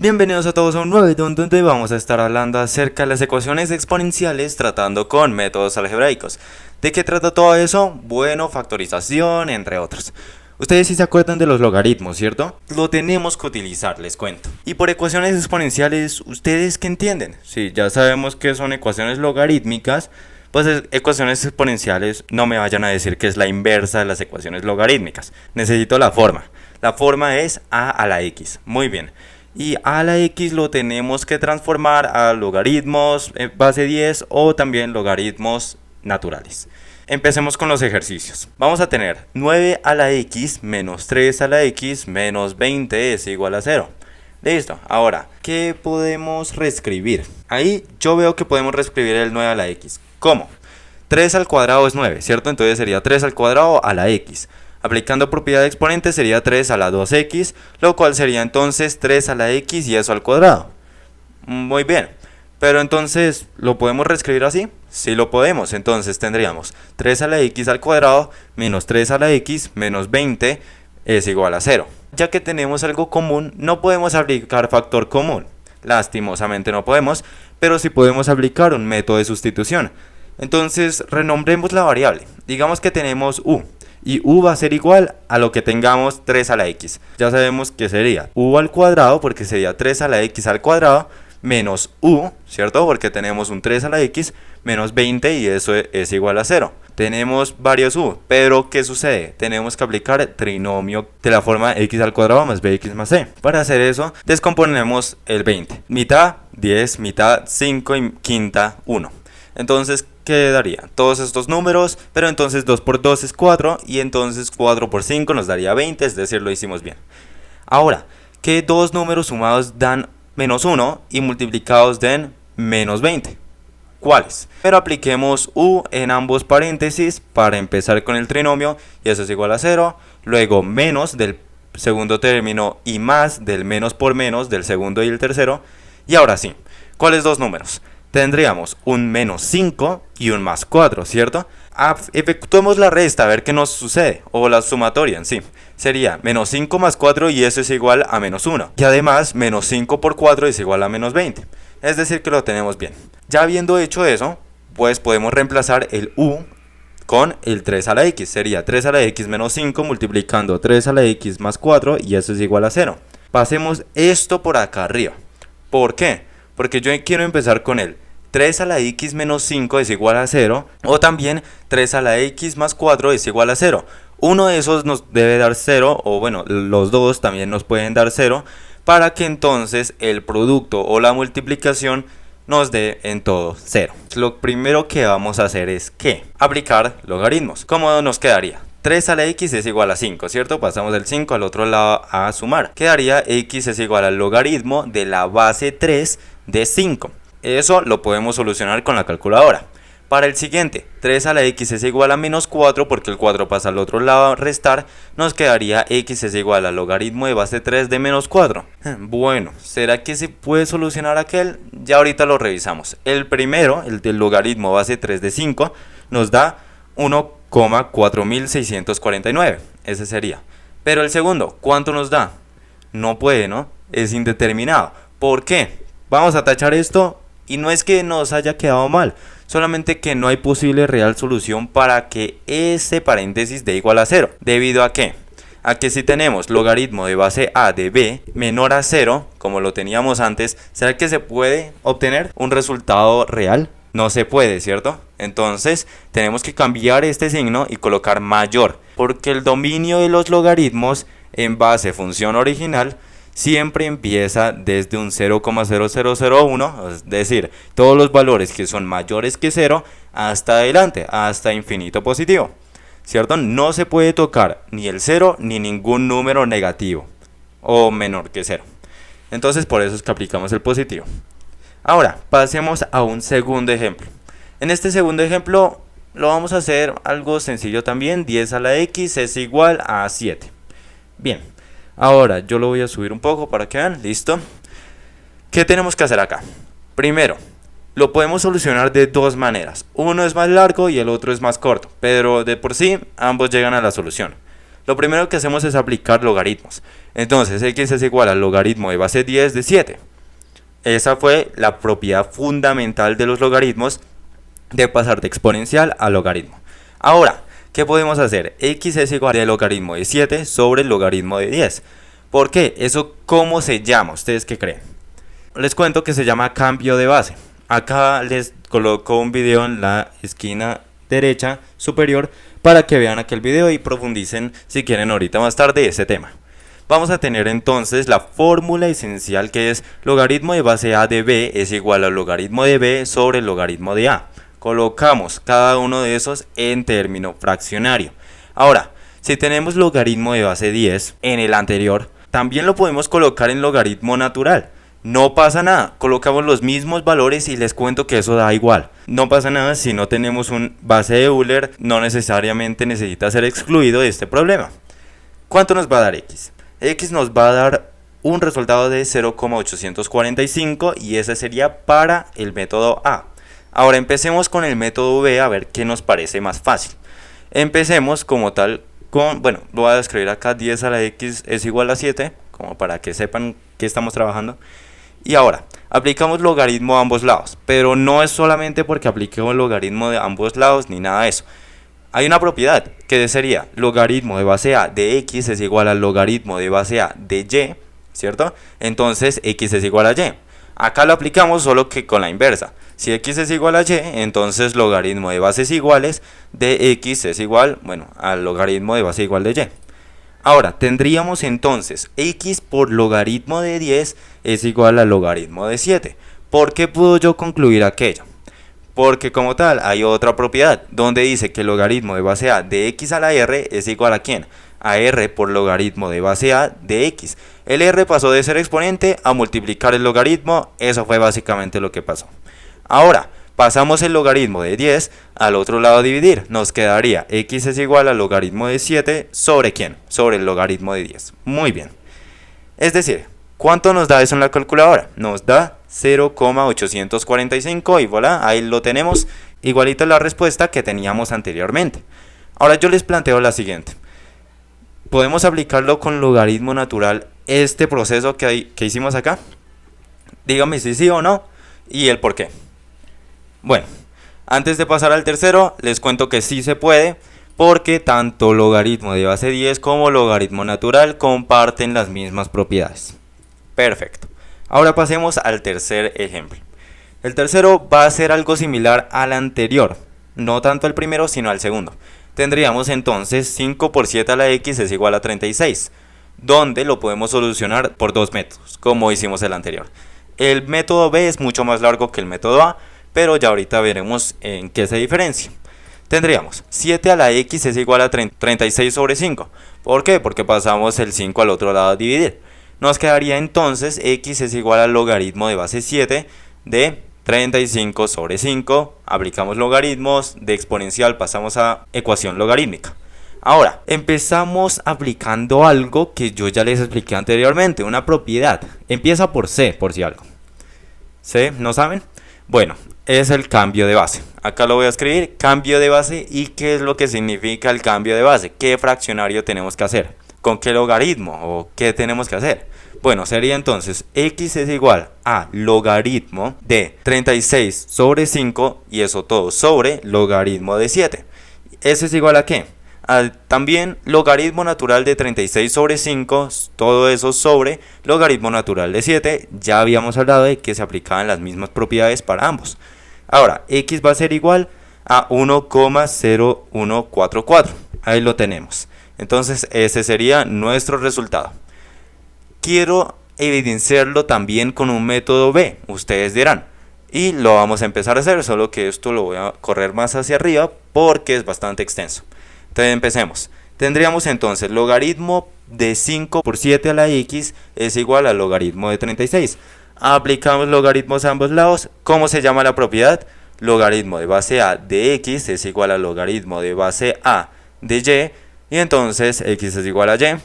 Bienvenidos a todos a un nuevo video donde vamos a estar hablando acerca de las ecuaciones exponenciales tratando con métodos algebraicos. ¿De qué trata todo eso? Bueno, factorización, entre otros. Ustedes sí se acuerdan de los logaritmos, ¿cierto? Lo tenemos que utilizar, les cuento. Y por ecuaciones exponenciales, ¿ustedes qué entienden? Sí, ya sabemos que son ecuaciones logarítmicas. Pues ecuaciones exponenciales, no me vayan a decir que es la inversa de las ecuaciones logarítmicas. Necesito la forma. La forma es a a la x. Muy bien. Y a la x lo tenemos que transformar a logaritmos base 10 o también logaritmos naturales. Empecemos con los ejercicios. Vamos a tener 9 a la x menos 3 a la x menos 20 es igual a 0. Listo. Ahora, ¿qué podemos reescribir? Ahí yo veo que podemos reescribir el 9 a la x. ¿Cómo? 3 al cuadrado es 9, ¿cierto? Entonces sería 3 al cuadrado a la x. Aplicando propiedad de exponente sería 3 a la 2x, lo cual sería entonces 3 a la x y eso al cuadrado. Muy bien. Pero entonces, ¿lo podemos reescribir así? Sí lo podemos. Entonces tendríamos 3 a la x al cuadrado menos 3 a la x menos 20 es igual a 0. Ya que tenemos algo común, no podemos aplicar factor común. Lastimosamente no podemos, pero sí podemos aplicar un método de sustitución. Entonces, renombremos la variable. Digamos que tenemos u. Y u va a ser igual a lo que tengamos 3 a la x. Ya sabemos que sería u al cuadrado, porque sería 3 a la x al cuadrado, menos u, ¿cierto? Porque tenemos un 3 a la x, menos 20 y eso es igual a 0. Tenemos varios u, pero ¿qué sucede? Tenemos que aplicar el trinomio de la forma x al cuadrado más bx más c. Para hacer eso, descomponemos el 20. Mitad 10, mitad 5 y quinta 1. Entonces, ¿qué daría? Todos estos números, pero entonces 2 por 2 es 4 y entonces 4 por 5 nos daría 20, es decir, lo hicimos bien. Ahora, ¿qué dos números sumados dan menos 1 y multiplicados den menos 20? ¿Cuáles? Pero apliquemos u en ambos paréntesis para empezar con el trinomio y eso es igual a 0, luego menos del segundo término y más del menos por menos del segundo y el tercero. Y ahora sí, ¿cuáles dos números? Tendríamos un menos 5 y un más 4, ¿cierto? Efectuemos la resta a ver qué nos sucede, o la sumatoria en sí. Sería menos 5 más 4 y eso es igual a menos 1. Y además, menos 5 por 4 es igual a menos 20. Es decir, que lo tenemos bien. Ya habiendo hecho eso, pues podemos reemplazar el u con el 3 a la x. Sería 3 a la x menos 5 multiplicando 3 a la x más 4 y eso es igual a 0. Pasemos esto por acá arriba. ¿Por qué? Porque yo quiero empezar con el 3 a la x menos 5 es igual a 0, o también 3 a la x más 4 es igual a 0. Uno de esos nos debe dar 0, o bueno, los dos también nos pueden dar 0, para que entonces el producto o la multiplicación nos dé en todo 0. Lo primero que vamos a hacer es ¿qué? Aplicar logaritmos. ¿Cómo nos quedaría? 3 a la x es igual a 5, ¿cierto? Pasamos del 5 al otro lado a sumar. Quedaría x es igual al logaritmo de la base 3 de 5. Eso lo podemos solucionar con la calculadora. Para el siguiente, 3 a la x es igual a menos 4 porque el 4 pasa al otro lado a restar. Nos quedaría x es igual al logaritmo de base 3 de menos 4. Bueno, ¿será que se puede solucionar aquel? Ya ahorita lo revisamos. El primero, el del logaritmo base 3 de 5, nos da 1,4649. Ese sería. Pero el segundo, ¿cuánto nos da? No puede, ¿no? Es indeterminado. ¿Por qué? Vamos a tachar esto y no es que nos haya quedado mal, solamente que no hay posible real solución para que ese paréntesis dé igual a 0. ¿Debido a qué? A que si tenemos logaritmo de base a de b menor a 0, como lo teníamos antes, ¿será que se puede obtener un resultado real? No se puede, ¿cierto? Entonces tenemos que cambiar este signo y colocar mayor, porque el dominio de los logaritmos en base función original siempre empieza desde un 0,0001, es decir, todos los valores que son mayores que 0 hasta adelante, hasta infinito positivo, ¿cierto? No se puede tocar ni el 0 ni ningún número negativo o menor que 0. Entonces por eso es que aplicamos el positivo. Ahora, pasemos a un segundo ejemplo. En este segundo ejemplo lo vamos a hacer algo sencillo también. 10 a la x es igual a 7. Bien. Ahora yo lo voy a subir un poco para que vean, listo. ¿Qué tenemos que hacer acá? Primero, lo podemos solucionar de dos maneras. Uno es más largo y el otro es más corto, pero de por sí ambos llegan a la solución. Lo primero que hacemos es aplicar logaritmos. Entonces x es igual al logaritmo de base 10 de 7. Esa fue la propiedad fundamental de los logaritmos, de pasar de exponencial a logaritmo. Ahora, ¿qué podemos hacer? X es igual al logaritmo de 7 sobre el logaritmo de 10. ¿Por qué? ¿Eso cómo se llama? ¿Ustedes qué creen? Les cuento que se llama cambio de base. Acá les coloco un video en la esquina derecha superior para que vean aquel video y profundicen si quieren ahorita más tarde ese tema. Vamos a tener entonces la fórmula esencial, que es logaritmo de base a de b es igual al logaritmo de b sobre el logaritmo de a. Colocamos cada uno de esos en término fraccionario. Ahora, si tenemos logaritmo de base 10 en el anterior, también lo podemos colocar en logaritmo natural. No pasa nada, colocamos los mismos valores y les cuento que eso da igual. No pasa nada si no tenemos un base de Euler, no necesariamente necesita ser excluido de este problema. ¿Cuánto nos va a dar x? X nos va a dar un resultado de 0,845 y ese sería para el método A. Ahora empecemos con el método B a ver qué nos parece más fácil. Empecemos como tal con, bueno, lo voy a escribir acá, 10 a la x es igual a 7, como para que sepan qué estamos trabajando. Y ahora, aplicamos logaritmo a ambos lados, pero no es solamente porque apliquemos logaritmo de ambos lados ni nada de eso. Hay una propiedad que sería logaritmo de base a de x es igual al logaritmo de base a de y, ¿cierto? Entonces x es igual a y. Acá lo aplicamos solo que con la inversa. Si x es igual a y, entonces logaritmo de bases iguales de x es igual, bueno, al logaritmo de base igual de y. Ahora, tendríamos entonces x por logaritmo de 10 es igual al logaritmo de 7. ¿Por qué puedo yo concluir aquello? Porque como tal hay otra propiedad donde dice que el logaritmo de base a de x a la r es igual a ¿quién? A r por logaritmo de base a de x. El r pasó de ser exponente a multiplicar el logaritmo, eso fue básicamente lo que pasó. Ahora, pasamos el logaritmo de 10 al otro lado a dividir, nos quedaría x es igual al logaritmo de 7 sobre ¿quién? Sobre el logaritmo de 10. Muy bien. Es decir, ¿cuánto nos da eso en la calculadora? Nos da 0,845 y voilà, ahí lo tenemos, igualito a la respuesta que teníamos anteriormente. Ahora yo les planteo la siguiente. ¿Podemos aplicarlo con logaritmo natural este proceso que hicimos acá? Díganme si sí o no y el por qué. Bueno, antes de pasar al tercero, les cuento que sí se puede, porque tanto logaritmo de base 10 como logaritmo natural comparten las mismas propiedades. Perfecto. Ahora pasemos al tercer ejemplo. El tercero va a ser algo similar al anterior, no tanto al primero sino al segundo. Tendríamos entonces 5 por 7 a la x es igual a 36, donde lo podemos solucionar por dos métodos, como hicimos el anterior. El método B es mucho más largo que el método A, pero ya ahorita veremos en qué se diferencia. Tendríamos 7 a la x es igual a 36 sobre 5. ¿Por qué? Porque pasamos el 5 al otro lado a dividir. Nos quedaría entonces x es igual al logaritmo de base 7 de 35 sobre 5. Aplicamos logaritmos, de exponencial pasamos a ecuación logarítmica. Ahora, empezamos aplicando algo que yo ya les expliqué anteriormente, una propiedad. Empieza por C, por si algo. ¿C? ¿No saben? Bueno, es el cambio de base. Acá lo voy a escribir, cambio de base. ¿Y qué es lo que significa el cambio de base? ¿Qué fraccionario tenemos que hacer? ¿Con qué logaritmo? ¿O qué tenemos que hacer? Bueno, sería entonces x es igual a logaritmo de 36 sobre 5 y eso todo sobre logaritmo de 7. ¿Eso es igual a qué? También logaritmo natural de 36 sobre 5, todo eso sobre logaritmo natural de 7. Ya habíamos hablado de que se aplicaban las mismas propiedades para ambos. Ahora, x va a ser igual a 1,0144. Ahí lo tenemos. Entonces ese sería nuestro resultado. Quiero evidenciarlo también con un método B, ustedes dirán. Y lo vamos a empezar a hacer, solo que esto lo voy a correr más hacia arriba porque es bastante extenso. Entonces empecemos. Tendríamos entonces logaritmo de 5 por 7 a la x es igual al logaritmo de 36. Aplicamos logaritmos a ambos lados. ¿Cómo se llama la propiedad? Logaritmo de base a de x es igual al logaritmo de base a de y. Y entonces x es igual a y.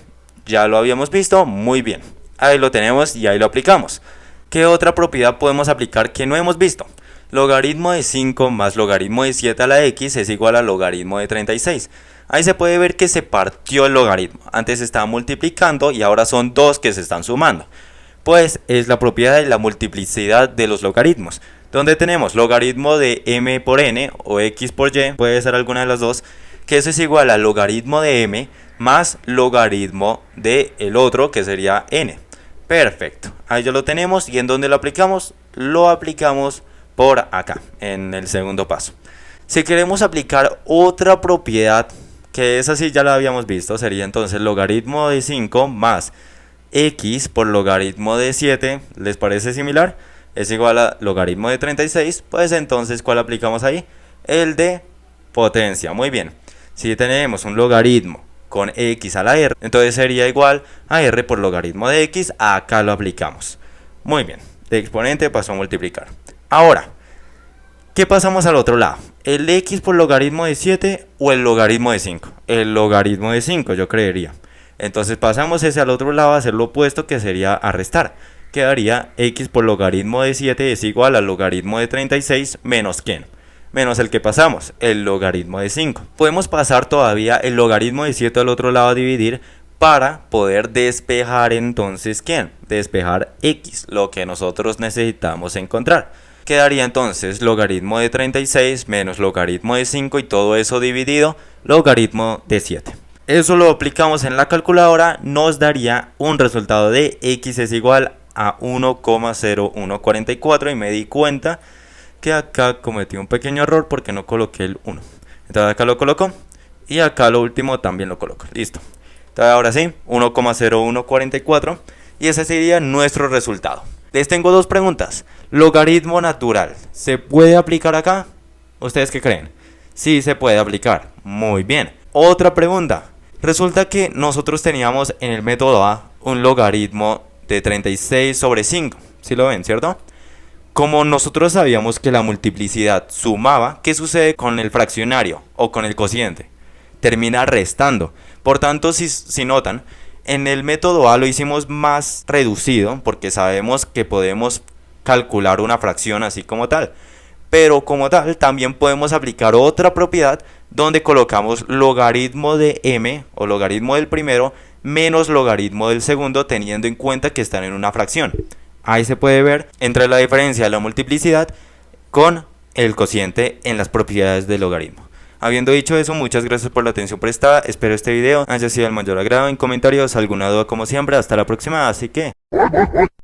Ya lo habíamos visto, muy bien. Ahí lo tenemos y ahí lo aplicamos. ¿Qué otra propiedad podemos aplicar que no hemos visto? Logaritmo de 5 más logaritmo de 7 a la x es igual al logaritmo de 36. Ahí se puede ver que se partió el logaritmo. Antes se estaba multiplicando y ahora son dos que se están sumando. Pues es la propiedad de la multiplicidad de los logaritmos, donde tenemos logaritmo de m por n o x por y, puede ser alguna de las dos, que eso es igual al logaritmo de m más logaritmo de el otro, que sería n. Perfecto, ahí ya lo tenemos. ¿Y en dónde lo aplicamos? Lo aplicamos por acá, en el segundo paso. Si queremos aplicar otra propiedad, que esa sí ya la habíamos visto, sería entonces logaritmo de 5 más x por logaritmo de 7, ¿les parece similar? Es igual a logaritmo de 36, pues entonces ¿cuál aplicamos ahí? El de potencia. Muy bien, si tenemos un logaritmo con x a la r, entonces sería igual a r por logaritmo de x, acá lo aplicamos. Muy bien, de exponente pasó a multiplicar. Ahora, ¿qué pasamos al otro lado? ¿El x por logaritmo de 7 o el logaritmo de 5? El logaritmo de 5, yo creería. Entonces pasamos ese al otro lado a hacer lo opuesto, que sería a restar. Quedaría x por logaritmo de 7 es igual al logaritmo de 36 menos ¿quién? Menos el que pasamos, el logaritmo de 5. Podemos pasar todavía el logaritmo de 7 al otro lado a dividir para poder despejar entonces ¿quién? Despejar x, lo que nosotros necesitamos encontrar. Quedaría entonces logaritmo de 36 menos logaritmo de 5 y todo eso dividido logaritmo de 7. Eso lo aplicamos en la calculadora, nos daría un resultado de x es igual a 1,0144 y me di cuenta que acá cometí un pequeño error porque no coloqué el 1. Entonces acá lo coloco y acá lo último también lo coloco. Listo. Entonces ahora sí, 1,0144 y ese sería nuestro resultado. Les tengo dos preguntas. Logaritmo natural, ¿se puede aplicar acá? ¿Ustedes qué creen? Sí, se puede aplicar. Muy bien. Otra pregunta. Resulta que nosotros teníamos en el método A un logaritmo de 36 sobre 5. ¿Sí lo ven, cierto? Como nosotros sabíamos que la multiplicidad sumaba, ¿qué sucede con el fraccionario o con el cociente? Termina restando. Por tanto, si notan, en el método A lo hicimos más reducido porque sabemos que podemos calcular una fracción así como tal. Pero como tal, también podemos aplicar otra propiedad donde colocamos logaritmo de m o logaritmo del primero menos logaritmo del segundo, teniendo en cuenta que están en una fracción. Ahí se puede ver entre la diferencia de la multiplicidad con el cociente en las propiedades del logaritmo. Habiendo dicho eso, muchas gracias por la atención prestada. Espero este video haya sido del mayor agrado. En comentarios alguna duda como siempre. Hasta la próxima, así que...